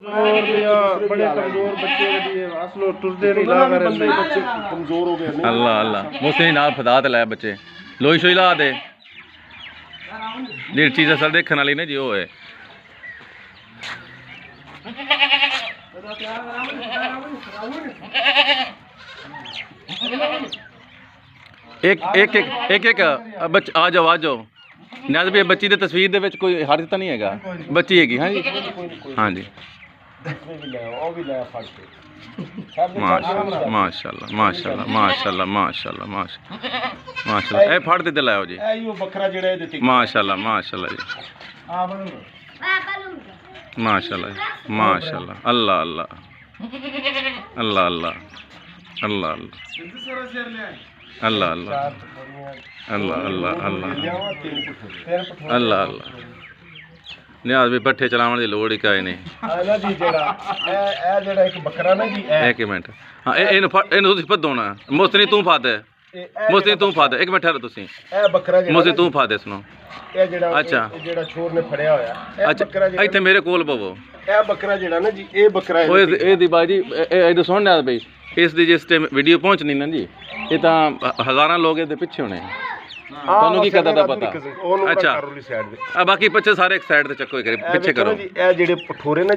बड़े कमजोर बच्चे असलो टुरदे नहीं ला कर बच्चे कमजोर हो गए अल्लाह अल्लाह मुझसे नाल फदा ते लाया बच्चे लोई शोई ला दे जेह्ड़ी चीज़ असल देखने वाली ना जी वो है एक एक एक एक एक बच आ जाओ नियाज़ भी बच्ची की तस्वीर दे विच कोई हर्ज तो नहीं हैगा बच्ची हैगी हाँ जी हाँ जी माशाल्लाह माशाल्लाह माशाल्लाह माशाल्लाह माशाल्लाह माशाल्लाह ए फड़ दे लाओ जी माशाल्लाह माशाल्लाह जी माशाल्लाह माशाल्लाह अल्लाह अल्लाह अल्लाह अल्लाह अल्लाह अल्लाह अल्लाह अल्लाह अल्लाह अल्लाह अल्लाह अल्लाह नियाज़ भी पट्ठे चलावन की लोड़ ही काई नहीं एक मिनट हाँ इनू भद्दो ना मोस्ती तू फा दे मोस्ती तू फा दे एक मिनट ठहरो तुसी मोस्ती तू फा दे सुनो अच्छा अच्छा इत्थे मेरे कोल पवो बाजी सुन नियाज़ भाई इस दी जिस टाइम वीडियो पहुंचनी ना जी ये तो हज़ारां लोग इहदे पिछे होने ਤੁਹਾਨੂੰ ਕੀ ਕਦਾ ਦਾ ਪਤਾ ਅੱਛਾ ਬਾਕੀ ਪਿੱਛੇ ਸਾਰੇ ਇੱਕ ਸਾਈਡ ਤੇ ਚੱਕੋ ਪਿੱਛੇ ਕਰੋ ਇਹ ਜਿਹੜੇ ਪਠੋਰੇ ਨੇ